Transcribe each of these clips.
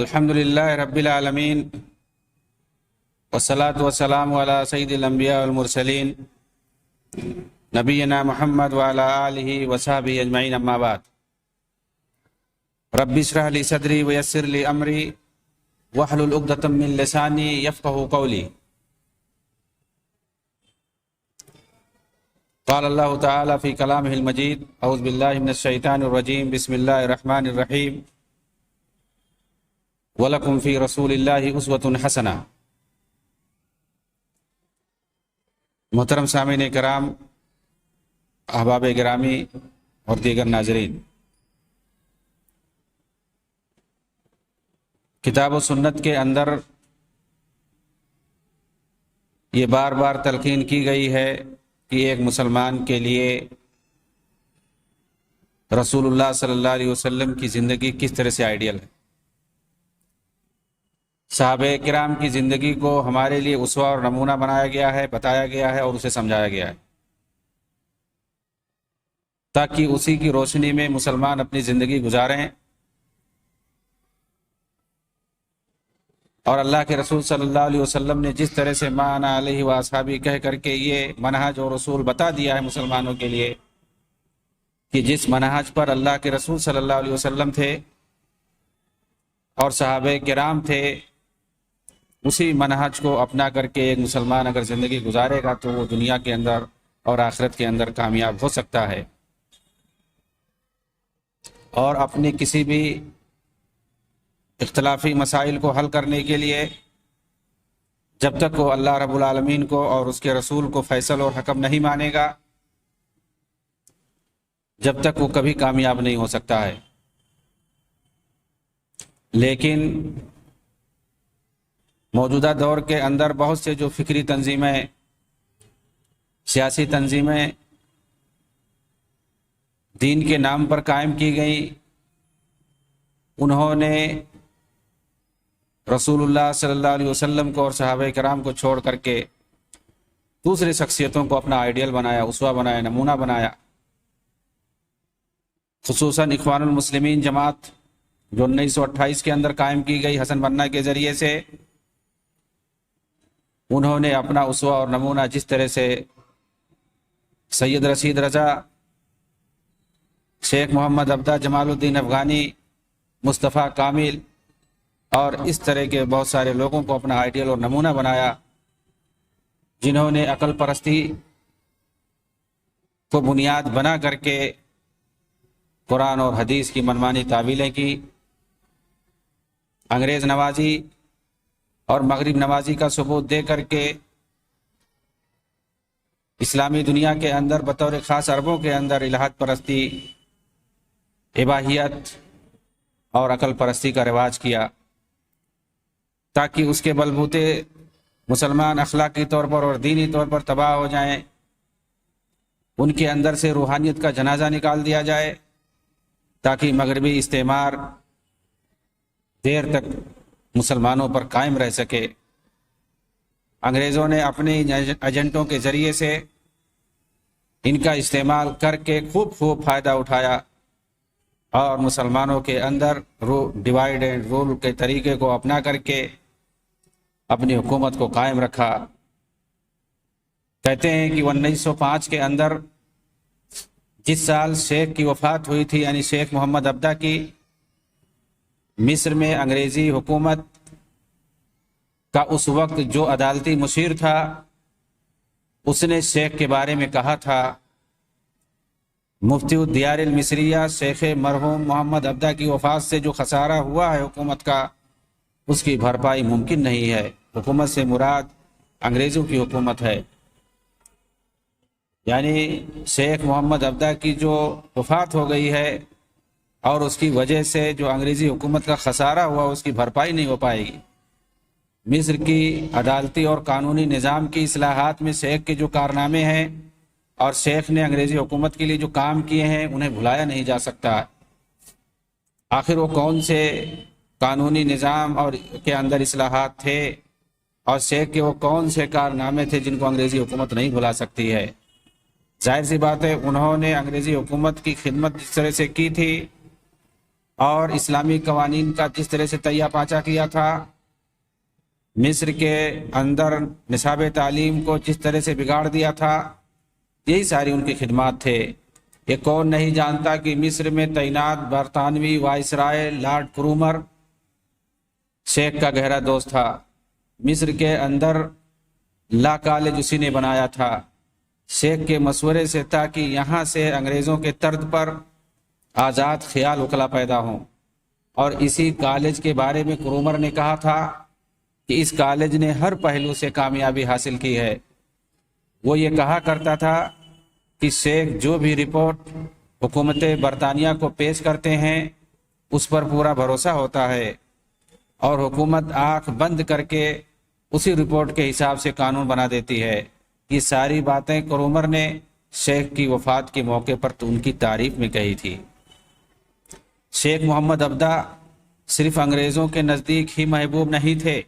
الحمد للہ رب العالمین والصلاة والسلام علی سید الانبیاء والمرسلین نبینا محمد وعلی آلہ وصحبہ اجمعین، اما بعد۔ رب اشرح لی صدری ویسر لی امری واحلل عقدۃ من لسانی یفقہوا قولی۔ قال اللہ تعالی فی کلامہ المجید، اعوذ باللہ من الشیطان الرجیم، بسم اللہ الرحمن الرحیم، وَلَكُمْ فِي رَسُولِ اللَّهِ أُسْوَةٌ حَسَنَةٌ۔ محترم سامعین کرام، احباب گرامی اور دیگر ناظرین، کتاب و سنت کے اندر یہ بار بار تلقین کی گئی ہے کہ ایک مسلمان کے لیے رسول اللہ صلی اللہ علیہ وسلم کی زندگی کس طرح سے آئیڈیل ہے۔ صحابہ کرام کی زندگی کو ہمارے لیے اسوہ اور نمونہ بنایا گیا ہے، بتایا گیا ہے اور اسے سمجھایا گیا ہے، تاکہ اسی کی روشنی میں مسلمان اپنی زندگی گزاریں اور اللہ کے رسول صلی اللہ علیہ وسلم نے جس طرح سے ما انا علیہ واصحابی کہہ کر کے یہ منہج اور رسول بتا دیا ہے مسلمانوں کے لیے کہ جس منہج پر اللہ کے رسول صلی اللہ علیہ وسلم تھے اور صحابہ کرام تھے، اسی منہج کو اپنا کر کے ایک مسلمان اگر زندگی گزارے گا تو وہ دنیا کے اندر اور آخرت کے اندر کامیاب ہو سکتا ہے، اور اپنی کسی بھی اختلافی مسائل کو حل کرنے کے لیے جب تک وہ اللہ رب العالمین کو اور اس کے رسول کو فیصل اور حکم نہیں مانے گا، جب تک وہ کبھی کامیاب نہیں ہو سکتا ہے۔ لیکن موجودہ دور کے اندر بہت سے جو فکری تنظیمیں، سیاسی تنظیمیں دین کے نام پر قائم کی گئیں، انہوں نے رسول اللہ صلی اللہ علیہ وسلم کو اور صحابہ کرام کو چھوڑ کر کے دوسری شخصیتوں کو اپنا آئیڈیل بنایا، اسوہ بنایا، نمونہ بنایا۔ خصوصاً اخوان المسلمین جماعت جو 1928 کے اندر قائم کی گئی حسن بننا کے ذریعے سے، انہوں نے اپنا اسوہ اور نمونہ جس طرح سے سید رشید رضا، شیخ محمد عبدہ، جمال الدین افغانی، مصطفیٰ کامل اور اس طرح کے بہت سارے لوگوں کو اپنا آئیڈیل اور نمونہ بنایا، جنہوں نے عقل پرستی کو بنیاد بنا کر کے قرآن اور حدیث کی منمانی تعویلیں کی، انگریز نوازی اور مغرب نوازی کا ثبوت دے کر کے اسلامی دنیا کے اندر بطور خاص عربوں کے اندر الہات پرستی، اباحیت اور عقل پرستی کا رواج کیا، تاکہ اس کے بلبوتے مسلمان اخلاقی طور پر اور دینی طور پر تباہ ہو جائیں، ان کے اندر سے روحانیت کا جنازہ نکال دیا جائے، تاکہ مغربی استعمار دیر تک مسلمانوں پر قائم رہ سکے۔ انگریزوں نے اپنے ایجنٹوں کے ذریعے سے ان کا استعمال کر کے خوب فائدہ اٹھایا اور مسلمانوں کے اندر ڈیوائیڈ اینڈ رول کے طریقے کو اپنا کر کے اپنی حکومت کو قائم رکھا۔ کہتے ہیں کہ 1905 کے اندر جس سال شیخ کی وفات ہوئی تھی، یعنی شیخ محمد عبدہ کی، مصر میں انگریزی حکومت کا اس وقت جو عدالتی مشیر تھا، اس نے شیخ کے بارے میں کہا تھا، مفتی الدیار المصریہ شیخ مرحوم محمد عبدہ کی وفات سے جو خسارہ ہوا ہے حکومت کا، اس کی بھرپائی ممکن نہیں ہے۔ حکومت سے مراد انگریزوں کی حکومت ہے، یعنی شیخ محمد عبدہ کی جو وفات ہو گئی ہے اور اس کی وجہ سے جو انگریزی حکومت کا خسارہ ہوا، اس کی بھرپائی نہیں ہو پائے گی۔ مصر کی عدالتی اور قانونی نظام کی اصلاحات میں شیخ کے جو کارنامے ہیں اور شیخ نے انگریزی حکومت کے لیے جو کام کیے ہیں، انہیں بھلایا نہیں جا سکتا۔ آخر وہ کون سے قانونی نظام اور کے اندر اصلاحات تھے اور شیخ کے وہ کون سے کارنامے تھے جن کو انگریزی حکومت نہیں بھلا سکتی ہے؟ ظاہر سی بات ہے، انہوں نے انگریزی حکومت کی خدمت جس طرح سے کی تھی اور اسلامی قوانین کا جس طرح سے تہیہ پاچا کیا تھا، مصر کے اندر نصاب تعلیم کو جس طرح سے بگاڑ دیا تھا، یہی ساری ان کی خدمات تھے۔ یہ کون نہیں جانتا کہ مصر میں تعینات برطانوی وائسرائے لارڈ کرومر شیخ کا گہرا دوست تھا۔ مصر کے اندر لا کالج اسی نے بنایا تھا شیخ کے مشورے سے، تاکہ یہاں سے انگریزوں کے طرد پر آزاد خیال وکلا پیدا ہوں۔ اور اسی کالج کے بارے میں کرومر نے کہا تھا کہ اس کالج نے ہر پہلو سے کامیابی حاصل کی ہے۔ وہ یہ کہا کرتا تھا کہ شیخ جو بھی رپورٹ حکومت برطانیہ کو پیش کرتے ہیں اس پر پورا بھروسہ ہوتا ہے، اور حکومت آنکھ بند کر کے اسی رپورٹ کے حساب سے قانون بنا دیتی ہے۔ یہ ساری باتیں کرومر نے شیخ کی وفات کے موقع پر تو ان کی تعریف میں کہی تھی۔ شیخ محمد عبدہ صرف انگریزوں کے نزدیک ہی محبوب نہیں تھے،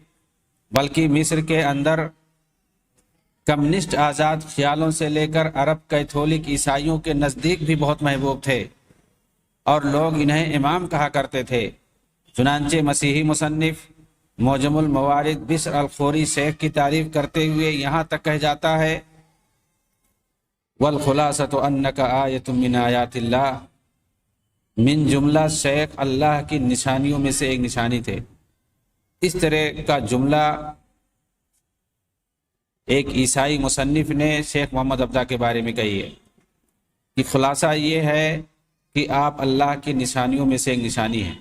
بلکہ مصر کے اندر کمیونسٹ آزاد خیالوں سے لے کر عرب کیتھولک عیسائیوں کے نزدیک بھی بہت محبوب تھے، اور لوگ انہیں امام کہا کرتے تھے۔ چنانچہ مسیحی مصنف معجم الموارد بشر الخوری شیخ کی تعریف کرتے ہوئے یہاں تک کہہ جاتا ہے، والخلاصۃ انک آیۃ من آیات اللہ، من جملہ شیخ اللہ کی نشانیوں میں سے ایک نشانی تھے۔ اس طرح کا جملہ ایک عیسائی مصنف نے شیخ محمد عبدہ کے بارے میں کہی ہے کہ خلاصہ یہ ہے کہ آپ اللہ کی نشانیوں میں سے ایک نشانی ہیں۔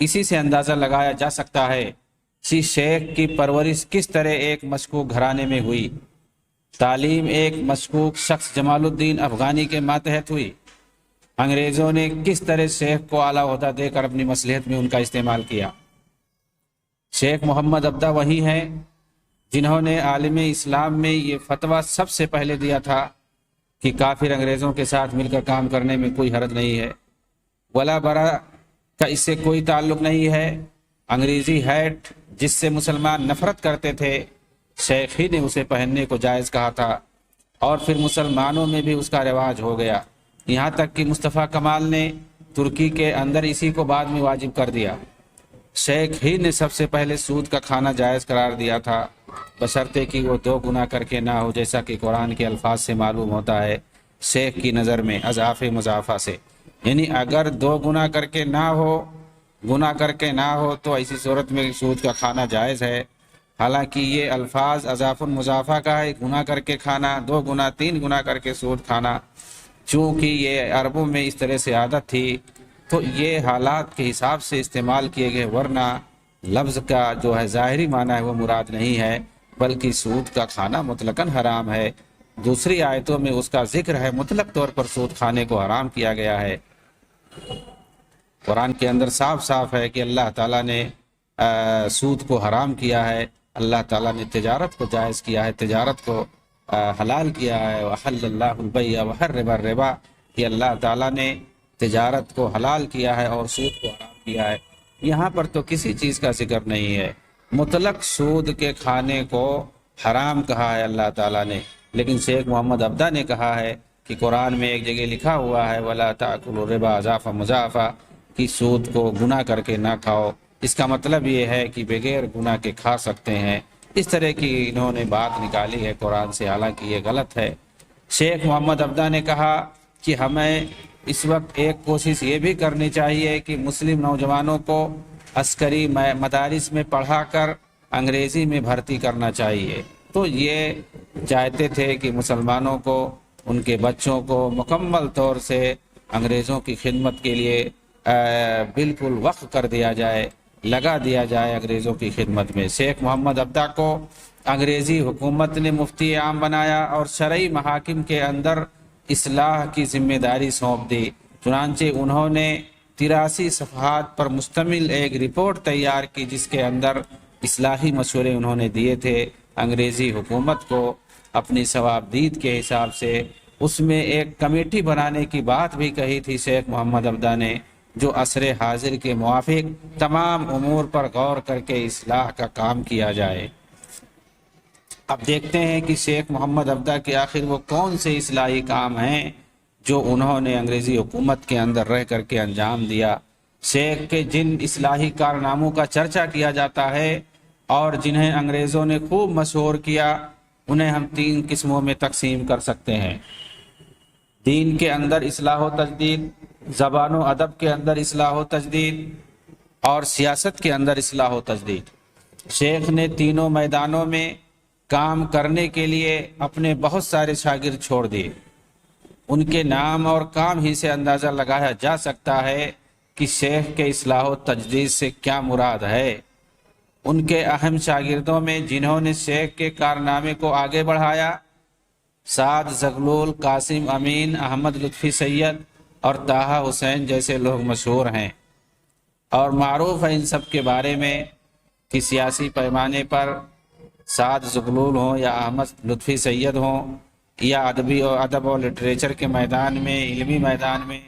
اسی سے اندازہ لگایا جا سکتا ہے کہ شیخ کی پرورش کس طرح ایک مشکوک گھرانے میں ہوئی، تعلیم ایک مشکوک شخص جمال الدین افغانی کے ماتحت ہوئی، انگریزوں نے کس طرح شیخ کو اعلیٰ عہدہ دے کر اپنی مصلحت میں ان کا استعمال کیا۔ شیخ محمد عبدہ وہی ہیں جنہوں نے عالم اسلام میں یہ فتویٰ سب سے پہلے دیا تھا کہ کافر انگریزوں کے ساتھ مل کر کام کرنے میں کوئی حرج نہیں ہے، ولا برا کا اس سے کوئی تعلق نہیں ہے۔ انگریزی ہیٹ جس سے مسلمان نفرت کرتے تھے، شیخ ہی نے اسے پہننے کو جائز کہا تھا، اور پھر مسلمانوں میں بھی اس کا رواج ہو گیا، یہاں تک کہ مصطفیٰ کمال نے ترکی کے اندر اسی کو بعد میں واجب کر دیا۔ شیخ ہی نے سب سے پہلے سود کا کھانا جائز قرار دیا تھا، بشرطے کہ وہ دو گناہ کر کے نہ ہو، جیسا کہ قرآن کے الفاظ سے معلوم ہوتا ہے۔ شیخ کی نظر میں اضعاف مضاعفہ سے، یعنی اگر دو گناہ کر کے نہ ہو، گناہ کر کے نہ ہو تو ایسی صورت میں سود کا کھانا جائز ہے۔ حالانکہ یہ الفاظ اضعاف مضاعفہ کا ہے، گناہ کر کے کھانا، دو گناہ تین گناہ کر کے سود کھانا، چونکہ یہ عربوں میں اس طرح سے عادت تھی تو یہ حالات کے حساب سے استعمال کیے گئے، ورنہ لفظ کا جو ہے ظاہری معنی ہے وہ مراد نہیں ہے، بلکہ سود کا کھانا مطلقاً حرام ہے۔ دوسری آیتوں میں اس کا ذکر ہے، مطلق طور پر سود کھانے کو حرام کیا گیا ہے۔ قرآن کے اندر صاف صاف ہے کہ اللہ تعالیٰ نے سود کو حرام کیا ہے، اللہ تعالیٰ نے تجارت کو جائز کیا ہے، تجارت کو حلال کیا ہے۔ وَأَحَلَّ اللَّهُ الْبَيْعَ وَحَرَّمَ الرِّبَا، کہ اللہ تعالیٰ نے تجارت کو حلال کیا ہے اور سود کو حرام کیا ہے۔ یہاں پر تو کسی چیز کا ذکر نہیں ہے، مطلق سود کے کھانے کو حرام کہا ہے اللہ تعالیٰ نے، لیکن شیخ محمد عبدہ نے کہا ہے کہ قرآن میں ایک جگہ لکھا ہوا ہے وَلَا تَأْكُلُوا الرِّبَا أَضْعَافًا مُضَاعَفًا، کہ سود کو گناہ کر کے نہ کھاؤ۔ اس کا مطلب یہ ہے کہ بغیر گناہ کے کھا سکتے ہیں۔ اس طرح کی انہوں نے بات نکالی ہے قرآن سے، حالانکہ یہ غلط ہے۔ شیخ محمد عبدہ نے کہا کہ ہمیں اس وقت ایک کوشش یہ بھی کرنی چاہیے کہ مسلم نوجوانوں کو عسکری مدارس میں پڑھا کر انگریزی میں بھرتی کرنا چاہیے۔ تو یہ چاہتے تھے کہ مسلمانوں کو، ان کے بچوں کو مکمل طور سے انگریزوں کی خدمت کے لیے بالکل وقف کر دیا جائے، لگا دیا جائے انگریزوں کی خدمت میں۔ شیخ محمد عبدہ کو انگریزی حکومت نے مفتی عام بنایا اور شرعی محاکم کے اندر اصلاح کی ذمہ داری سونپ دی۔ چنانچہ انہوں نے 83 صفحات پر مشتمل ایک رپورٹ تیار کی، جس کے اندر اصلاحی مشورے انہوں نے دیے تھے انگریزی حکومت کو اپنی ثوابدید کے حساب سے۔ اس میں ایک کمیٹی بنانے کی بات بھی کہی تھی شیخ محمد عبدہ نے، جو عصر حاضر کے موافق تمام امور پر غور کر کے اصلاح کا کام کیا جائے۔ اب دیکھتے ہیں کہ شیخ محمد عبدہ کے آخر وہ کون سے اصلاحی کام ہیں جو انہوں نے انگریزی حکومت کے اندر رہ کر کے انجام دیا۔ شیخ کے جن اصلاحی کارناموں کا چرچا کیا جاتا ہے اور جنہیں انگریزوں نے خوب مشہور کیا، انہیں ہم 3 قسموں میں تقسیم کر سکتے ہیں۔ دین کے اندر اصلاح و تجدید، زبان و ادب کے اندر اصلاح و تجدید، اور سیاست کے اندر اصلاح و تجدید۔ شیخ نے تینوں میدانوں میں کام کرنے کے لیے اپنے بہت سارے شاگرد چھوڑ دیے۔ ان کے نام اور کام ہی سے اندازہ لگایا جا سکتا ہے کہ شیخ کے اصلاح و تجدید سے کیا مراد ہے۔ ان کے اہم شاگردوں میں جنہوں نے شیخ کے کارنامے کو آگے بڑھایا، سعد زغلول، قاسم امین، احمد لطفی سید اور طٰہٰ حسین جیسے لوگ مشہور ہیں، اور معروف ہے ان سب کے بارے میں کہ سیاسی پیمانے پر سعد زغلول ہوں یا احمد لطفی سید ہوں، یا ادب و لٹریچر کے میدان میں، علمی میدان میں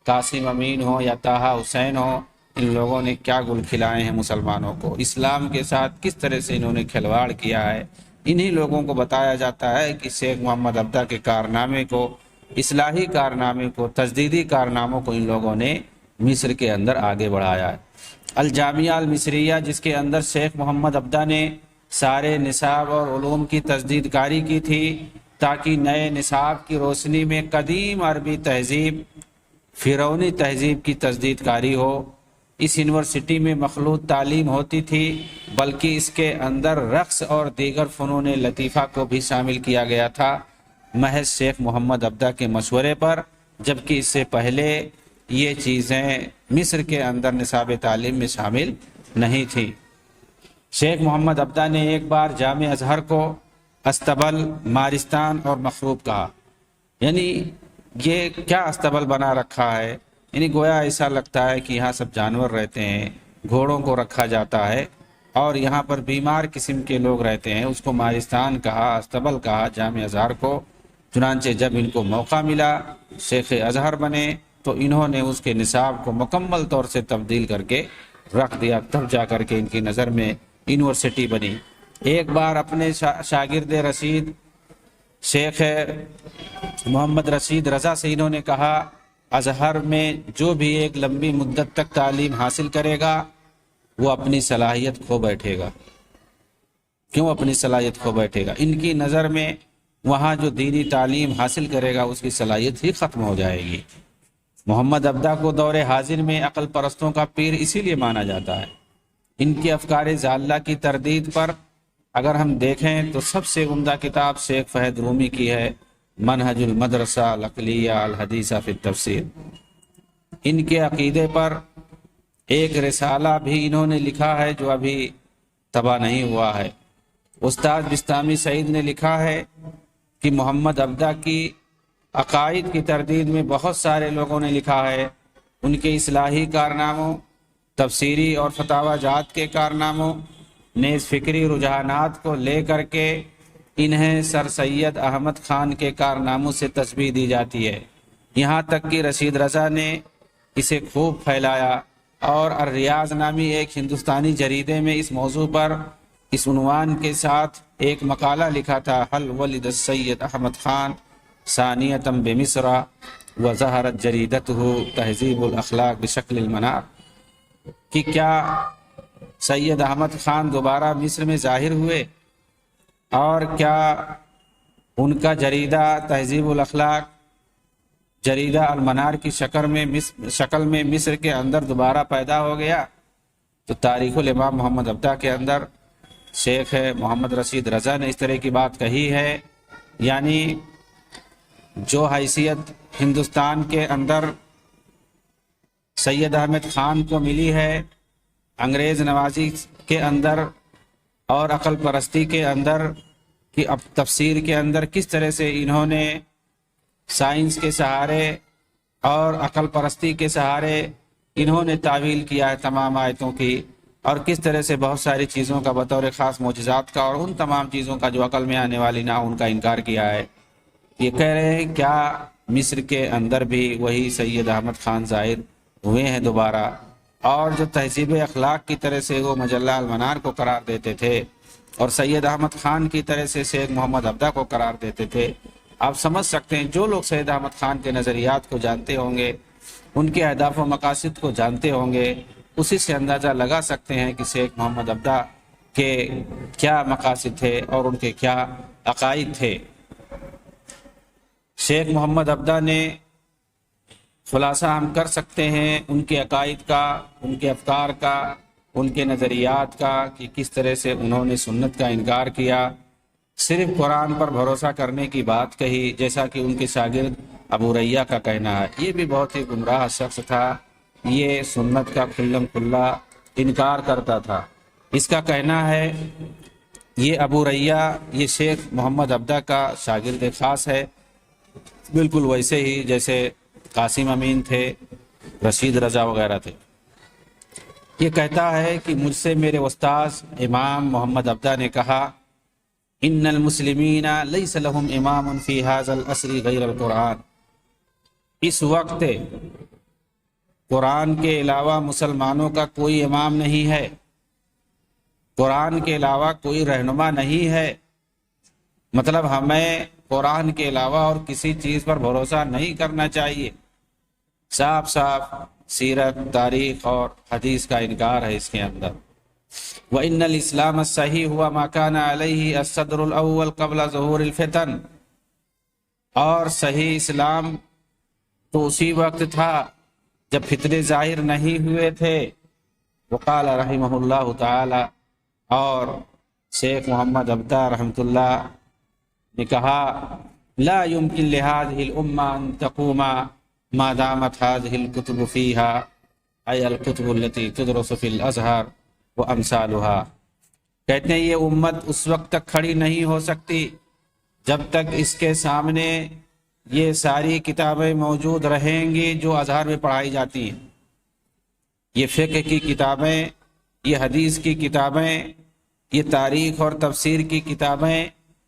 قاسم امین ہوں یا طٰہٰ حسین ہوں، ان لوگوں نے کیا گل کھلائے ہیں مسلمانوں کو، اسلام کے ساتھ کس طرح سے انہوں نے کھلواڑ کیا ہے۔ انہی لوگوں کو بتایا جاتا ہے کہ شیخ محمد عبدہ کے کارنامے کو، اصلاحی کارنامے کو، تجدیدی کارناموں کو ان لوگوں نے مصر کے اندر آگے بڑھایا ہے۔ الجامعہ المصریہ، جس کے اندر شیخ محمد عبدہ نے سارے نصاب اور علوم کی تجدید کاری کی تھی تاکہ نئے نصاب کی روشنی میں قدیم عربی تہذیب، فرعونی تہذیب کی تجدید کاری ہو۔ اس یونیورسٹی میں مخلوط تعلیم ہوتی تھی، بلکہ اس کے اندر رقص اور دیگر فنون لطیفہ کو بھی شامل کیا گیا تھا، محض شیخ محمد عبدہ کے مشورے پر، جبکہ اس سے پہلے یہ چیزیں مصر کے اندر نصاب تعلیم میں شامل نہیں تھیں۔ شیخ محمد عبدہ نے ایک بار جامع ازہر کو استبل، مارستان اور مخروب کہا۔ یعنی یہ کیا استبل بنا رکھا ہے، یعنی گویا ایسا لگتا ہے کہ یہاں سب جانور رہتے ہیں، گھوڑوں کو رکھا جاتا ہے اور یہاں پر بیمار قسم کے لوگ رہتے ہیں، اس کو مارستان کہا، استبل کہا جامع ازہر کو۔ چنانچہ جب ان کو موقع ملا شیخ ازہر بنے تو انہوں نے اس کے نصاب کو مکمل طور سے تبدیل کر کے رکھ دیا، تب جا کر کے ان کی نظر میں یونیورسٹی بنی۔ ایک بار اپنے شاگرد رشید شیخ محمد رشید رضا سے انہوں نے کہا، ازہر میں جو بھی ایک لمبی مدت تک تعلیم حاصل کرے گا وہ اپنی صلاحیت کھو بیٹھے گا۔ کیوں اپنی صلاحیت کھو بیٹھے گا؟ ان کی نظر میں وہاں جو دینی تعلیم حاصل کرے گا اس کی صلاحیت ہی ختم ہو جائے گی۔ محمد عبدہ کو دور حاضر میں عقل پرستوں کا پیر اسی لیے مانا جاتا ہے۔ ان کی افکار ضالہ کی تردید پر اگر ہم دیکھیں تو سب سے عمدہ کتاب شیخ فہد رومی کی ہے، منہج المدرسہ العقلیہ الحدیثہ فی التفسیر۔ ان کے عقیدے پر ایک رسالہ بھی انہوں نے لکھا ہے جو ابھی طبع نہیں ہوا ہے۔ استاد بستامی سعید نے لکھا ہے کہ محمد عبدہ کی عقائد کی تردید میں بہت سارے لوگوں نے لکھا ہے، ان کے اصلاحی کارناموں، تفسیری اور فتاوی جات کے کارناموں، نیز فکری رجحانات کو لے کر کے انہیں سر سید احمد خان کے کارناموں سے تشبیہ دی جاتی ہے۔ یہاں تک کہ رشید رضا نے اسے خوب پھیلایا اور الریاض نامی ایک ہندوستانی جریدے میں اس موضوع پر اس عنوان کے ساتھ ایک مقالہ لکھا تھا، حل ولد السید احمد خان ثانیۃ بمصر وظہرت جریدتہ تہذیب الاخلاق بشکل المنار، کہ کیا سید احمد خان دوبارہ مصر میں ظاہر ہوئے اور کیا ان کا جریدہ تہذیب الاخلاق جریدہ المنار کی شکل میں مصر کے اندر دوبارہ پیدا ہو گیا؟ تو تاریخ الامام محمد عبدہ کے اندر شیخ محمد رشید رضا نے اس طرح کی بات کہی ہے، یعنی جو حیثیت ہندوستان کے اندر سید احمد خان کو ملی ہے انگریز نوازی کے اندر اور عقل پرستی کے اندر، کہ اب تفسیر کے اندر کس طرح سے انہوں نے سائنس کے سہارے اور عقل پرستی کے سہارے انہوں نے تعویل کیا ہے تمام آیتوں کی، اور کس طرح سے بہت ساری چیزوں کا بطور خاص معجزات کا اور ان تمام چیزوں کا جو عقل میں آنے والی نہ ان کا انکار کیا ہے۔ یہ کہہ رہے ہیں کیا مصر کے اندر بھی وہی سید احمد خان ظاہر ہوئے ہیں دوبارہ، اور جو تہذیب اخلاق کی طرح سے وہ مجلہ المنار کو قرار دیتے تھے اور سید احمد خان کی طرح سے شیخ محمد عبدہ کو قرار دیتے تھے۔ آپ سمجھ سکتے ہیں جو لوگ سید احمد خان کے نظریات کو جانتے ہوں گے ان کے اہداف و مقاصد کو جانتے ہوں گے، اسی سے اندازہ لگا سکتے ہیں کہ شیخ محمد عبدہ کے کیا مقاصد تھے اور ان کے کیا عقائد تھے۔ شیخ محمد عبدہ نے خلاصہ ہم کر سکتے ہیں ان کے عقائد کا، ان کے افکار کا، ان کے نظریات کا، کہ کس طرح سے انہوں نے سنت کا انکار کیا، صرف قرآن پر بھروسہ کرنے کی بات کہی، جیسا کہ ان کے شاگرد ابو ریہ کا کہنا ہے۔ یہ بھی بہت ہی گمراہ شخص تھا، یہ سنت کا کھلم کھلا انکار کرتا تھا۔ اس کا کہنا ہے، یہ ابو ریہ یہ شیخ محمد عبدہ کا شاگرد خاص ہے، بالکل ویسے ہی جیسے قاسم امین تھے، رشید رضا وغیرہ تھے۔ یہ کہتا ہے کہ مجھ سے میرے استاذ امام محمد عبدہ نے کہا، ان المسلمین لیس لهم امام فی ھذا العصر غیر القرآن۔ اس وقت قرآن کے علاوہ مسلمانوں کا کوئی امام نہیں ہے، قرآن کے علاوہ کوئی رہنما نہیں ہے۔ مطلب ہمیں قرآن کے علاوہ اور کسی چیز پر بھروسہ نہیں کرنا چاہیے۔ صاف صاف سیرت، تاریخ اور حدیث کا انکار ہے اس کے اندر۔ وَإِنَّ الْإِسْلَامَ الصَّحِيحُ هُوَ مَا كَانَ عَلَيْهِ الصَّدْرُ الْأَوَّلُ قَبْلَ ظُهُورِ الْفِتَنِ۔ اور صحیح اسلام تو اسی وقت تھا جب فتنے ظاہر نہیں ہوئے تھے۔ وقال رحمہ اللہ تعالی، اور شیخ محمد عبدہ رحمۃ اللہ نے کہا، لا يمكن لهذه الامه ان تقوم ما دامت هذه الكتب فيها، اي الكتب التي تدرس في الازهر وامثالها۔ کہتے ہیں یہ امت اس وقت تک کھڑی نہیں ہو سکتی جب تک اس کے سامنے یہ ساری کتابیں موجود رہیں گی جو ازہر میں پڑھائی جاتی ہیں۔ یہ فقہ کی کتابیں، یہ حدیث کی کتابیں، یہ تاریخ اور تفسیر کی کتابیں،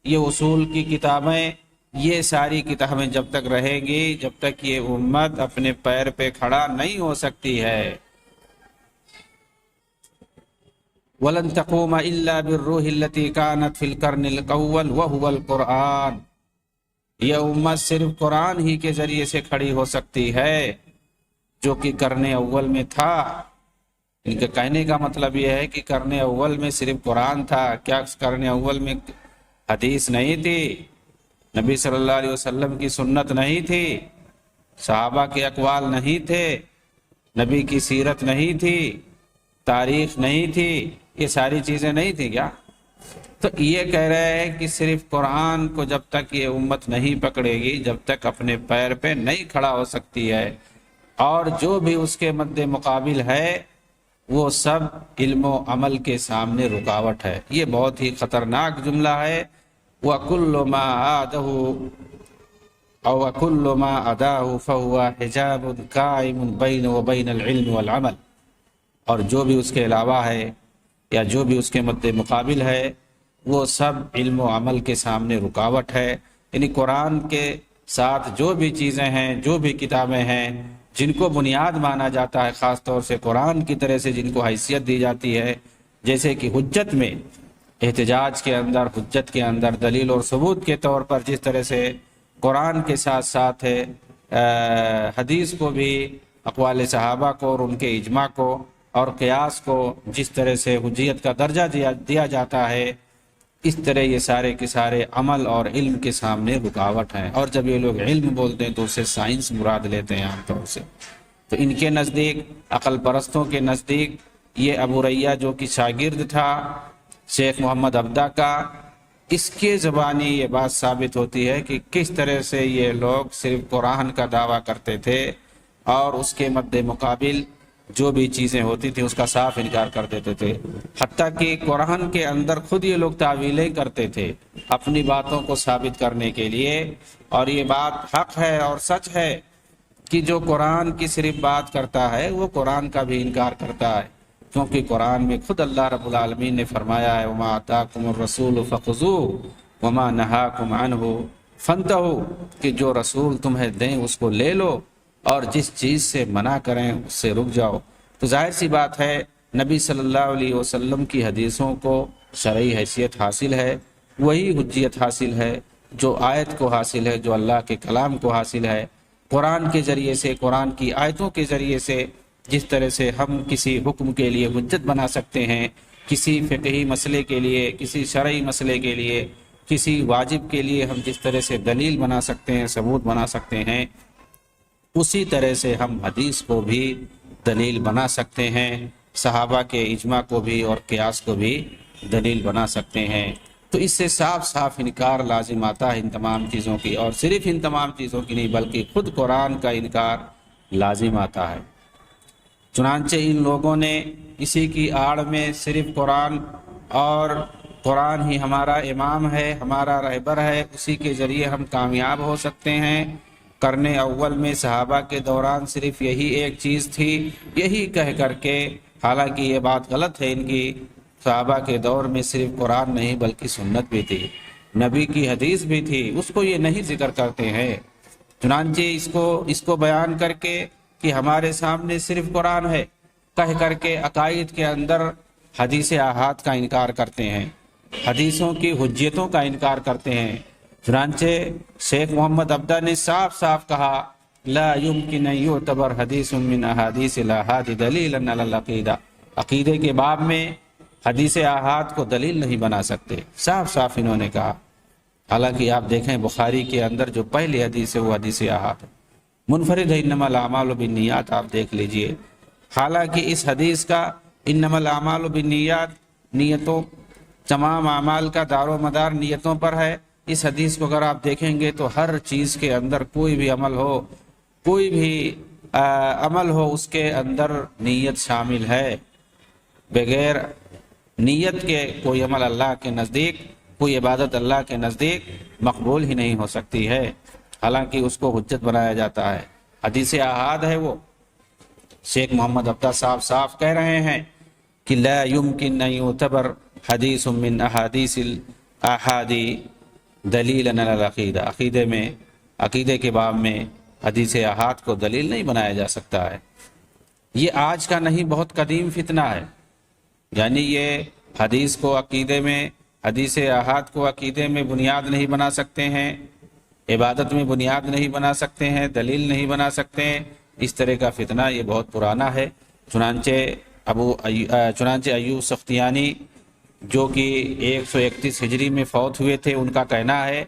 یہ اصول کی کتابیں، یہ ساری کتابیں جب تک رہیں گی جب تک یہ امت اپنے پیر پہ کھڑا نہیں ہو سکتی ہے۔ وَلَن تَقُومَ إِلَّا بِالرُّوحِ الَّتِي كَانَتْ فِي الْقَرْنِ الْأَوَّلِ وَهُوَ الْقُرْآنُ۔ یہ امت صرف قرآن ہی کے ذریعے سے کھڑی ہو سکتی ہے جو کہ قرن اول میں تھا۔ ان کے کہنے کا مطلب یہ ہے کہ قرن اول میں صرف قرآن تھا، کیا قرن اول میں حدیث نہیں تھی، نبی صلی اللہ علیہ وسلم کی سنت نہیں تھی، صحابہ کے اقوال نہیں تھے، نبی کی سیرت نہیں تھی، تاریخ نہیں تھی، یہ ساری چیزیں نہیں تھی کیا؟ تو یہ کہہ رہے ہیں کہ صرف قرآن کو جب تک یہ امت نہیں پکڑے گی، جب تک اپنے پیر پہ نہیں کھڑا ہو سکتی ہے، اور جو بھی اس کے مد مقابل ہے وہ سب علم و عمل کے سامنے رکاوٹ ہے۔ یہ بہت ہی خطرناک جملہ ہے۔ وَكُلُّ مَا عَادَهُ أَوْ وَكُلُّ مَا عَدَاهُ فَهُوَ حِجَابٌ قَائِمٌ بَيْنَ وَبَيْنَ الْعِلْمِ وَالْعَمَلِ۔ اور جو بھی اس کے علاوہ ہے یا جو بھی اس کے مد مقابل ہے وہ سب علم و عمل کے سامنے رکاوٹ ہے۔ یعنی قرآن کے ساتھ جو بھی چیزیں ہیں، جو بھی کتابیں ہیں جن کو بنیاد مانا جاتا ہے، خاص طور سے قرآن کی طرح سے جن کو حیثیت دی جاتی ہے، جیسے کہ حجت میں، احتجاج کے اندر، حجت کے اندر دلیل اور ثبوت کے طور پر جس طرح سے قرآن کے ساتھ ساتھ حدیث کو بھی، اقوال صحابہ کو اور ان کے اجماع کو اور قیاس کو جس طرح سے حجیت کا درجہ دیا جاتا ہے، اس طرح یہ سارے کے سارے عمل اور علم کے سامنے رکاوٹ ہیں۔ اور جب یہ لوگ علم بولتے ہیں تو اسے سائنس مراد لیتے ہیں عام طور سے۔ تو ان کے نزدیک، عقل پرستوں کے نزدیک، یہ ابو ریہ جو کہ شاگرد تھا شیخ محمد عبدہ کا، اس کے زبانی یہ بات ثابت ہوتی ہے کہ کس طرح سے یہ لوگ صرف قرآن کا دعویٰ کرتے تھے اور اس کے مد مقابل جو بھی چیزیں ہوتی تھیں اس کا صاف انکار کر دیتے تھے۔ حتیٰ کہ قرآن کے اندر خود یہ لوگ تعویلیں کرتے تھے اپنی باتوں کو ثابت کرنے کے لیے۔ اور یہ بات حق ہے اور سچ ہے کہ جو قرآن کی صرف بات کرتا ہے وہ قرآن کا بھی انکار کرتا ہے، کیونکہ قرآن میں خود اللہ رب العالمین نے فرمایا ہے، وَمَا آتَاكُمُ الرَّسُولُ فَخُذُوهُ وَمَا نَهَاكُمْ عَنْهُ فَانْتَهُوا، کہ جو رسول تمہیں دیں اس کو لے لو اور جس چیز سے منع کریں اس سے رک جاؤ۔ تو ظاہر سی بات ہے نبی صلی اللہ علیہ وسلم کی حدیثوں کو شرعی حیثیت حاصل ہے، وہی حجیت حاصل ہے جو آیت کو حاصل ہے، جو اللہ کے کلام کو حاصل ہے۔ قرآن کے ذریعے سے، قرآن کی آیتوں کے ذریعے سے جس طرح سے ہم کسی حکم کے لیے حجت بنا سکتے ہیں، کسی فقہی مسئلے کے لیے، کسی شرعی مسئلے کے لیے، کسی واجب کے لیے ہم جس طرح سے دلیل بنا سکتے ہیں، ثبوت بنا سکتے ہیں، اسی طرح سے ہم حدیث کو بھی دلیل بنا سکتے ہیں، صحابہ کے اجماع کو بھی اور قیاس کو بھی دلیل بنا سکتے ہیں۔ تو اس سے صاف صاف انکار لازم آتا ہے ان تمام چیزوں کی، اور صرف ان تمام چیزوں کی نہیں بلکہ خود قرآن کا انکار لازم آتا ہے۔ چنانچہ ان لوگوں نے اسی کی آڑ میں صرف قرآن اور قرآن ہی ہمارا امام ہے، ہمارا رہبر ہے، اسی کے ذریعے ہم کامیاب ہو سکتے ہیں۔ قرن اول میں صحابہ کے دوران صرف یہی ایک چیز تھی، یہی کہہ کر کے، حالانکہ یہ بات غلط ہے ان کی، صحابہ کے دور میں صرف قرآن نہیں بلکہ سنت بھی تھی، نبی کی حدیث بھی تھی، اس کو یہ نہیں ذکر کرتے ہیں۔ چنانچہ اس کو بیان کر کے کہ ہمارے سامنے صرف قرآن ہے کہہ کر کے عقائد کے اندر حدیث احاد کا انکار کرتے ہیں، حدیثوں کی حجیتوں کا انکار کرتے ہیں۔ چنانچہ شیخ محمد عبدہ نے صاف صاف کہا لا يمكن ان يعتبر حدیث من احادیث الاحاد دلیلا علی العقیدہ، عقیدے کے باب میں حدیث احاد کو دلیل نہیں بنا سکتے، صاف صاف انہوں نے کہا۔ حالانکہ آپ دیکھیں بخاری کے اندر جو پہلی حدیث ہے وہ حدیث احاد ہے، منفرد ہے انما الاعمال بالنیات، آپ دیکھ لیجئے۔ حالانکہ اس حدیث کا انما الاعمال بالنیات، نیتوں، تمام اعمال کا دار و مدار نیتوں پر ہے۔ اس حدیث کو اگر آپ دیکھیں گے تو ہر چیز کے اندر کوئی بھی عمل ہو، کوئی بھی عمل ہو، اس کے اندر نیت شامل ہے۔ بغیر نیت کے کوئی عمل اللہ کے نزدیک، کوئی عبادت اللہ کے نزدیک مقبول ہی نہیں ہو سکتی ہے، حالانکہ اس کو حجت بنایا جاتا ہے۔ حدیث احاد ہے وہ، شیخ محمد عبدہ صاحب صاف کہہ رہے ہیں کہ لا يمكن ان يعتبر حدیث من احادیث الاحاد دلیلا علی العقیدہ، عقیدے میں، عقیدے کے باب میں حدیث احاد کو دلیل نہیں بنایا جا سکتا ہے۔ یہ آج کا نہیں، بہت قدیم فتنہ ہے، یعنی یہ حدیث کو عقیدے میں، حدیث احاد کو عقیدے میں بنیاد نہیں بنا سکتے ہیں، عبادت میں بنیاد نہیں بنا سکتے ہیں، دلیل نہیں بنا سکتے ہیں، اس طرح کا فتنہ یہ بہت پرانا ہے۔ چنانچہ ایوب سختیانی جو کہ 131 ہجری میں فوت ہوئے تھے، ان کا کہنا ہے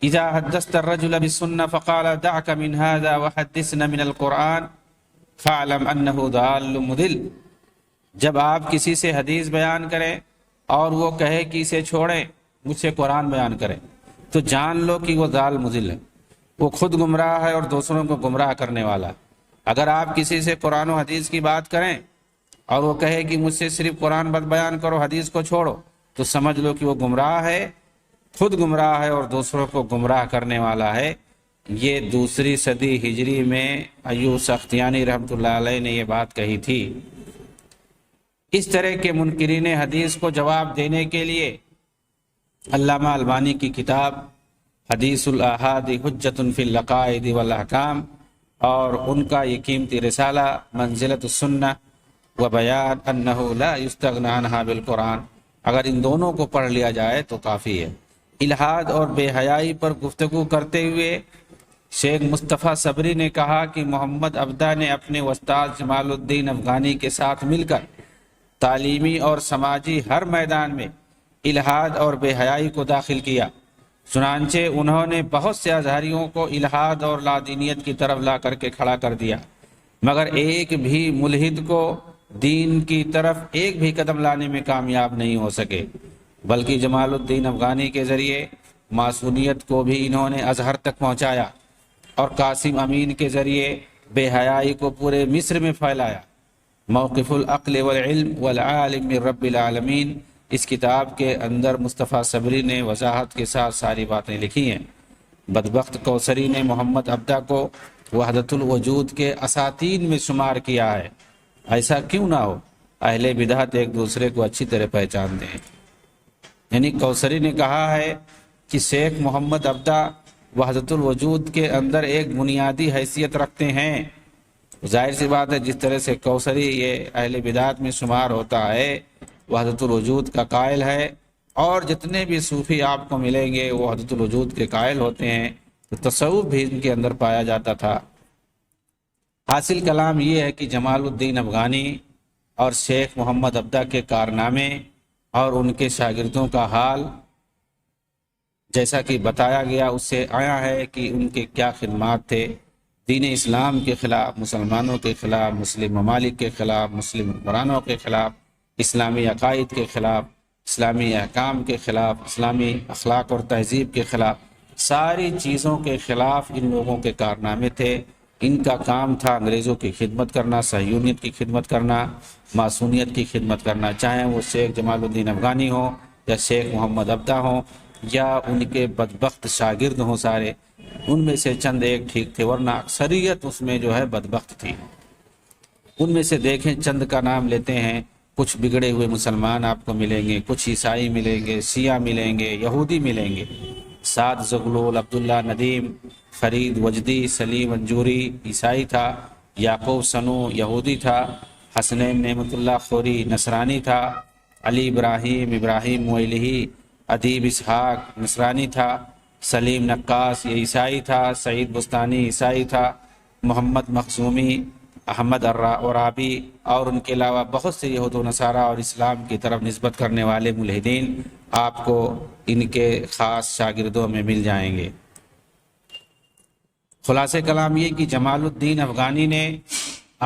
اذا حدثت الرجل بالسنة فقال دعك من هذا وحدثنا من القرآن فاعلم انه ضال مضل، جب آپ کسی سے حدیث بیان کریں اور وہ کہے کہ اسے چھوڑیں، مجھ سے قرآن بیان کریں، تو جان لو کہ وہ ضال مضل ہے، وہ خود گمراہ ہے اور دوسروں کو گمراہ کرنے والا۔ اگر آپ کسی سے قرآن و حدیث کی بات کریں اور وہ کہے کہ مجھ سے صرف قرآن بات بیان کرو، حدیث کو چھوڑو، تو سمجھ لو کہ وہ گمراہ ہے، خود گمراہ ہے اور دوسروں کو گمراہ کرنے والا ہے۔ یہ 2 صدی ہجری میں ایوب سختیانی رحمۃ اللہ علیہ نے یہ بات کہی تھی۔ اس طرح کے منکرین حدیث کو جواب دینے کے لیے علامہ البانی کی کتاب حدیث الاحاد حجت فی العقائد والاحکام اور ان کا یہ قیمتی رسالہ منزلۃ السنہ و بیان انہ لا یستغنی عنہا بالقرآن، اگر ان دونوں کو پڑھ لیا جائے تو کافی ہے۔ الحاد اور بے حیائی پر گفتگو کرتے ہوئے شیخ مصطفیٰ صبری نے کہا کہ محمد عبدہ نے اپنے استاد جمال الدین افغانی کے ساتھ مل کر تعلیمی اور سماجی ہر میدان میں الحاد اور بے حیائی کو داخل کیا۔ چنانچہ انہوں نے بہت سے ازہریوں کو الحاد اور لادینیت کی طرف لا کر کے کھڑا کر دیا، مگر ایک بھی ملحد کو دین کی طرف ایک بھی قدم لانے میں کامیاب نہیں ہو سکے، بلکہ جمال الدین افغانی کے ذریعے معصونیت کو بھی انہوں نے ازہر تک پہنچایا، اور قاسم امین کے ذریعے بے حیائی کو پورے مصر میں پھیلایا۔ موقف العقل والعلم والعالم من رب العالمین، اس کتاب کے اندر مصطفیٰ صبری نے وضاحت کے ساتھ ساری باتیں لکھی ہیں۔ بدبخت کوثری نے محمد عبدہ کو وحدت الوجود کے اساتین میں شمار کیا ہے۔ ایسا کیوں نہ ہو، اہل بدعت ایک دوسرے کو اچھی طرح پہچانتے ہیں۔ یعنی کوثری نے کہا ہے کہ شیخ محمد عبدہ وحدت الوجود کے اندر ایک بنیادی حیثیت رکھتے ہیں۔ ظاہر سی بات ہے، جس طرح سے کوثری یہ اہل بدعت میں شمار ہوتا ہے، وحدت الوجود کا قائل ہے، اور جتنے بھی صوفی آپ کو ملیں گے وہ وحدت الوجود کے قائل ہوتے ہیں۔ تو تصوف بھی ان کے اندر پایا جاتا تھا۔ حاصل کلام یہ ہے کہ جمال الدین افغانی اور شیخ محمد عبدہ کے کارنامے اور ان کے شاگردوں کا حال جیسا کہ بتایا گیا اس سے آیا ہے کہ ان کے کیا خدمات تھے دین اسلام کے خلاف، مسلمانوں کے خلاف، مسلم ممالک کے خلاف، مسلم حکمرانوں کے خلاف، اسلامی عقائد کے خلاف، اسلامی احکام کے خلاف، اسلامی اخلاق اور تہذیب کے خلاف، ساری چیزوں کے خلاف ان لوگوں کے کارنامے تھے۔ ان کا کام تھا انگریزوں کی خدمت کرنا، صہیونیت کی خدمت کرنا، معصونیت کی خدمت کرنا، چاہے وہ شیخ جمال الدین افغانی ہوں یا شیخ محمد عبدہ ہوں یا ان کے بدبخت شاگرد ہوں، سارے ان میں سے چند ایک ٹھیک تھے، ورنہ اکثریت اس میں جو ہے بدبخت تھی۔ ان میں سے دیکھیں، چند کا نام لیتے ہیں، کچھ بگڑے ہوئے مسلمان آپ کو ملیں گے، کچھ عیسائی ملیں گے، شیعہ ملیں گے، یہودی ملیں گے۔ سعد زغلول، عبداللہ ندیم، فرید وجدی، سلیم انجوری عیسائی تھا، یعقوب سنو یہودی تھا، حسنین نعمت اللہ خوری نصرانی تھا، علی ابراہیم موئلہی، ادیب اسحاق نصرانی تھا، سلیم نقاص یہ عیسائی تھا، سعید بستانی عیسائی تھا، محمد مخزومی، احمد عرابی اور ان کے علاوہ بہت سے یہود و نصارہ اور اسلام کی طرف نسبت کرنے والے ملحدین آپ کو ان کے خاص شاگردوں میں مل جائیں گے۔ خلاصہ کلام یہ کہ جمال الدین افغانی نے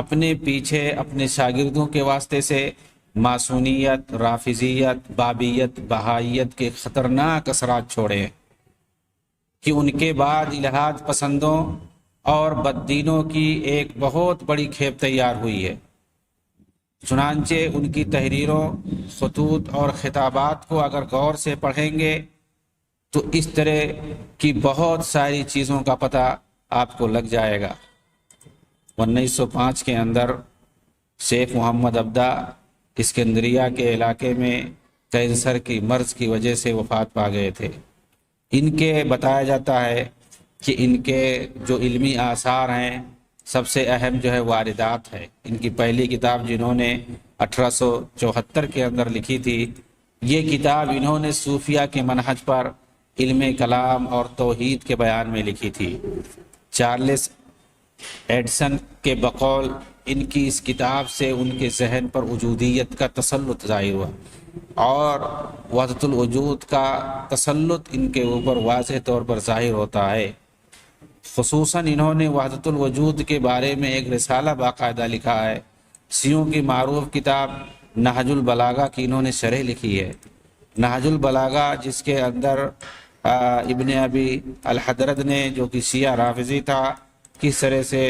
اپنے پیچھے اپنے شاگردوں کے واسطے سے معصونیت، رافضیت، بابیت، بہائیت کے خطرناک اثرات چھوڑے ہیں کہ ان کے بعد الحاد پسندوں اور بددینوں کی ایک بہت بڑی کھیپ تیار ہوئی ہے۔ چنانچہ ان کی تحریروں، خطوط اور خطابات کو اگر غور سے پڑھیں گے تو اس طرح کی بہت ساری چیزوں کا پتہ آپ کو لگ جائے گا۔ 1905 کے اندر شیخ محمد عبدہ اسکندریہ کے علاقے میں کینسر کی مرض کی وجہ سے وفات پا گئے تھے۔ ان کے بتایا جاتا ہے کہ ان کے جو علمی آثار ہیں سب سے اہم جو ہے واردات ہے۔ ان کی پہلی کتاب جنہوں نے 1874 کے اندر لکھی تھی، یہ کتاب انہوں نے صوفیہ کے منہج پر علم کلام اور توحید کے بیان میں لکھی تھی۔ چارلس ایڈسن کے بقول ان کی اس کتاب سے ان کے ذہن پر وجودیت کا تسلط ظاہر ہوا اور وحدت الوجود کا تسلط ان کے اوپر واضح طور پر ظاہر ہوتا ہے۔ خصوصاً انہوں نے وحدت الوجود کے بارے میں ایک رسالہ باقاعدہ لکھا ہے۔ شیعوں کی معروف کتاب نہج البلاغہ کی انہوں نے شرح لکھی ہے۔ نہج البلاغہ جس کے اندر ابن ابی الحضرت نے، جو کہ شیعہ رافضی تھا، کس طرح سے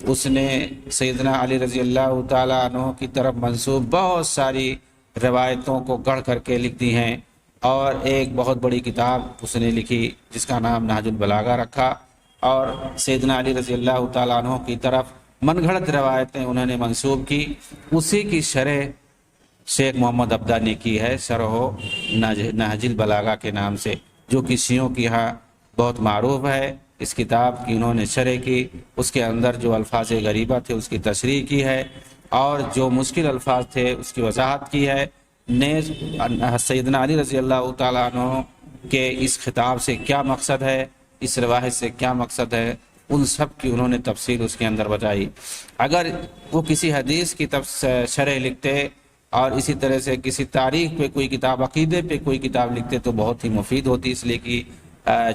اس نے سیدنا علی رضی اللہ تعالیٰ عنہ کی طرف منسوب بہت ساری روایتوں کو گڑھ کر کے لکھ دی ہیں، اور ایک بہت بڑی کتاب اس نے لکھی جس کا نام نہج البلاغہ رکھا، اور سیدنا علی رضی اللہ تعالیٰ عنہ کی طرف من گھڑت روایتیں انہوں نے منسوب کی۔ اسی کی شرح شیخ محمد عبدہ نے کی ہے، شرح نہج البلاغہ کے نام سے، جو کہ شیعوں کی ہاں بہت معروف ہے۔ اس کتاب کی انہوں نے شرح کی، اس کے اندر جو الفاظ غریبہ تھے اس کی تشریح کی ہے، اور جو مشکل الفاظ تھے اس کی وضاحت کی ہے۔ نیز سیدنا علی رضی اللہ تعالیٰ عنہ کے اس خطاب سے کیا مقصد ہے، اس روایت سے کیا مقصد ہے، ان سب کی انہوں نے تفصیل اس کے اندر بتائی۔ اگر وہ کسی حدیث کی شرح لکھتے اور اسی طرح سے کسی تاریخ پہ کوئی کتاب، عقیدے پہ کوئی کتاب لکھتے تو بہت ہی مفید ہوتی، اس لیے کہ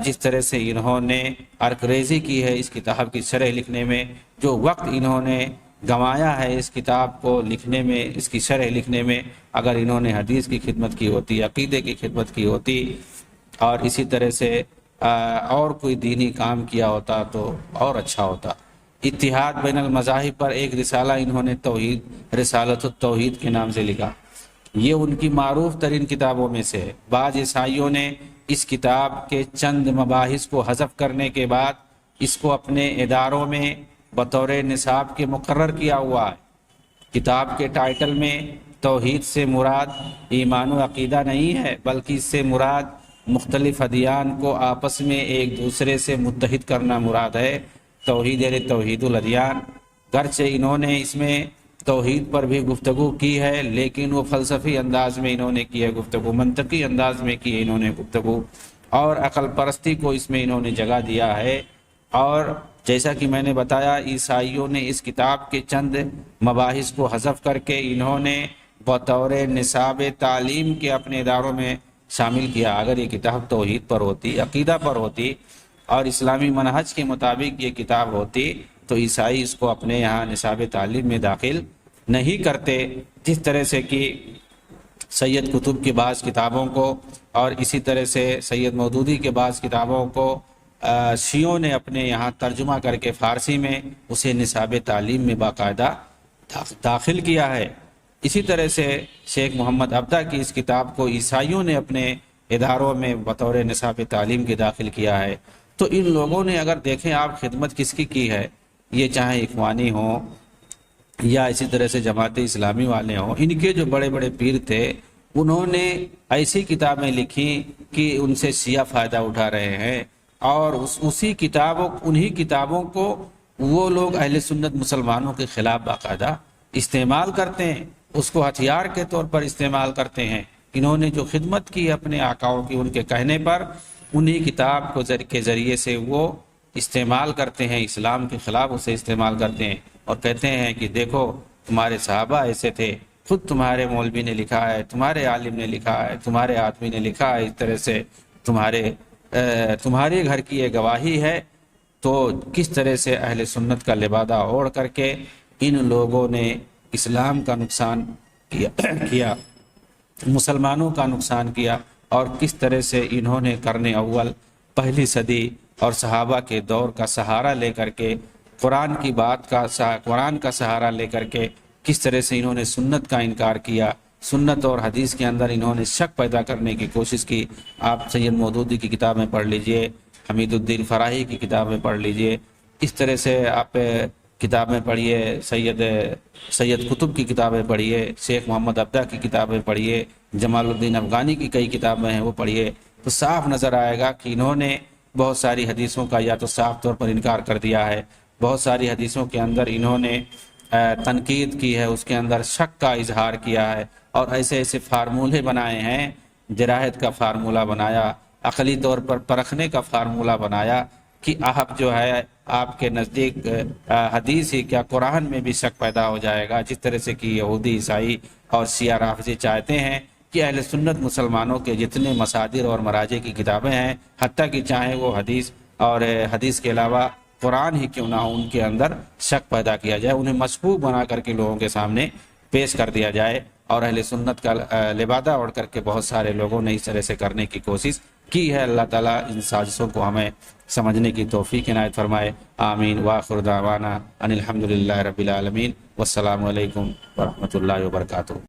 جس طرح سے انہوں نے ارکریزی کی ہے اس کتاب کی شرح لکھنے میں، جو وقت انہوں نے گنوایا ہے اس کتاب کو لکھنے میں، اس کی شرح لکھنے میں، اگر انہوں نے حدیث کی خدمت کی ہوتی، عقیدے کی خدمت کی ہوتی اور اسی طرح سے اور کوئی دینی کام کیا ہوتا تو اور اچھا ہوتا۔ اتحاد بین المذاہب پر ایک رسالہ انہوں نے توحید، رسالۃ التوحید کے نام سے لکھا، یہ ان کی معروف ترین کتابوں میں سے ہے۔ بعض عیسائیوں نے اس کتاب کے چند مباحث کو حذف کرنے کے بعد اس کو اپنے اداروں میں بطور نصاب کے مقرر کیا ہوا ہے۔ کتاب کے ٹائٹل میں توحید سے مراد ایمان و عقیدہ نہیں ہے، بلکہ اس سے مراد مختلف ادیان کو آپس میں ایک دوسرے سے متحد کرنا مراد ہے۔ توحید یعنی توحید الادیان۔ گرچہ انہوں نے اس میں توحید پر بھی گفتگو کی ہے، لیکن وہ فلسفی انداز میں انہوں نے کی ہے گفتگو، منطقی انداز میں کی ہے انہوں نے گفتگو، اور عقل پرستی کو اس میں انہوں نے جگہ دیا ہے۔ اور جیسا کہ میں نے بتایا، عیسائیوں نے اس کتاب کے چند مباحث کو حذف کر کے انہوں نے بطور نصاب تعلیم کے اپنے اداروں میں شامل کیا۔ اگر یہ کتاب توحید پر ہوتی، عقیدہ پر ہوتی اور اسلامی منہج کے مطابق یہ کتاب ہوتی تو عیسائی اس کو اپنے یہاں نصاب تعلیم میں داخل نہیں کرتے۔ جس طرح سے کہ سید قطب کی بعض کتابوں کو اور اسی طرح سے سید مودودی کے بعض کتابوں کو شیعوں نے اپنے یہاں ترجمہ کر کے فارسی میں اسے نصاب تعلیم میں باقاعدہ داخل کیا ہے۔ اسی طرح سے شیخ محمد عبدہ کی اس کتاب کو عیسائیوں نے اپنے اداروں میں بطور نصاب تعلیم کے داخل کیا ہے۔ تو ان لوگوں نے اگر دیکھیں آپ خدمت کس کی ہے، یہ چاہے اخوانی ہوں یا اسی طرح سے جماعت اسلامی والے ہوں، ان کے جو بڑے بڑے پیر تھے انہوں نے ایسی کتابیں لکھی کہ ان سے شیعہ فائدہ اٹھا رہے ہیں، اور انہی کتابوں کو وہ لوگ اہل سنت مسلمانوں کے خلاف باقاعدہ استعمال کرتے ہیں، اس کو ہتھیار کے طور پر استعمال کرتے ہیں۔ انہوں نے جو خدمت کی اپنے آقاؤں کی، ان کے کہنے پر انہی کتاب کے ذریعے سے وہ استعمال کرتے ہیں، اسلام کے خلاف اسے استعمال کرتے ہیں اور کہتے ہیں کہ دیکھو تمہارے صحابہ ایسے تھے، خود تمہارے مولوی نے لکھا ہے، تمہارے عالم نے لکھا ہے، تمہارے آدمی نے لکھا ہے، اس طرح سے تمہارے گھر کی یہ گواہی ہے۔ تو کس طرح سے اہل سنت کا لبادہ اوڑھ کر کے ان لوگوں نے اسلام کا نقصان کیا، مسلمانوں کا نقصان کیا، اور کس طرح سے انہوں نے قرن اول پہلی صدی اور صحابہ کے دور کا سہارا لے کر کے قرآن کا سہارا لے کر کے کس طرح سے انہوں نے سنت کا انکار کیا، سنت اور حدیث کے اندر انہوں نے شک پیدا کرنے کی کوشش کی۔ آپ سید مودودی کی کتابیں پڑھ لیجئے، حمید الدین فراہی کی کتابیں پڑھ لیجئے، اس طرح سے آپ کتابیں پڑھیے، سید قطب کی کتابیں پڑھیے، شیخ محمد عبدہ کی کتابیں پڑھیے، جمال الدین افغانی کی کئی کتابیں ہیں وہ پڑھیے، تو صاف نظر آئے گا کہ انہوں نے بہت ساری حدیثوں کا یا تو صاف طور پر انکار کر دیا ہے، بہت ساری حدیثوں کے اندر انہوں نے تنقید کی ہے، اس کے اندر شک کا اظہار کیا ہے، اور ایسے ایسے فارمولے بنائے ہیں، جراحت کا فارمولہ بنایا، عقلی طور پر پرکھنے کا فارمولہ بنایا کہ آپ جو ہے آپ کے نزدیک حدیث ہی کیا قرآن میں بھی شک پیدا ہو جائے گا، جس طرح سے کہ یہودی عیسائی اور شیعہ رافضی چاہتے ہیں کہ اہل سنت مسلمانوں کے جتنے مصادر اور مراجع کی کتابیں ہیں، حتیٰ کہ چاہے وہ حدیث اور حدیث کے علاوہ قرآن ہی کیوں نہ ہو، ان کے اندر شک پیدا کیا جائے، انہیں مشکوک بنا کر کے لوگوں کے سامنے پیش کر دیا جائے۔ اور اہل سنت کا لبادہ اوڑھ کر کے بہت سارے لوگوں نے اس طرح سے کرنے کی کوشش کی ہے۔ اللہ تعالیٰ ان سازشوں کو ہمیں سمجھنے کی توفیق عنایت فرمائے۔ آمین۔ وآخر دعوانا ان الحمدللہ رب العالمین، والسلام علیکم ورحمۃ اللہ وبرکاتہ۔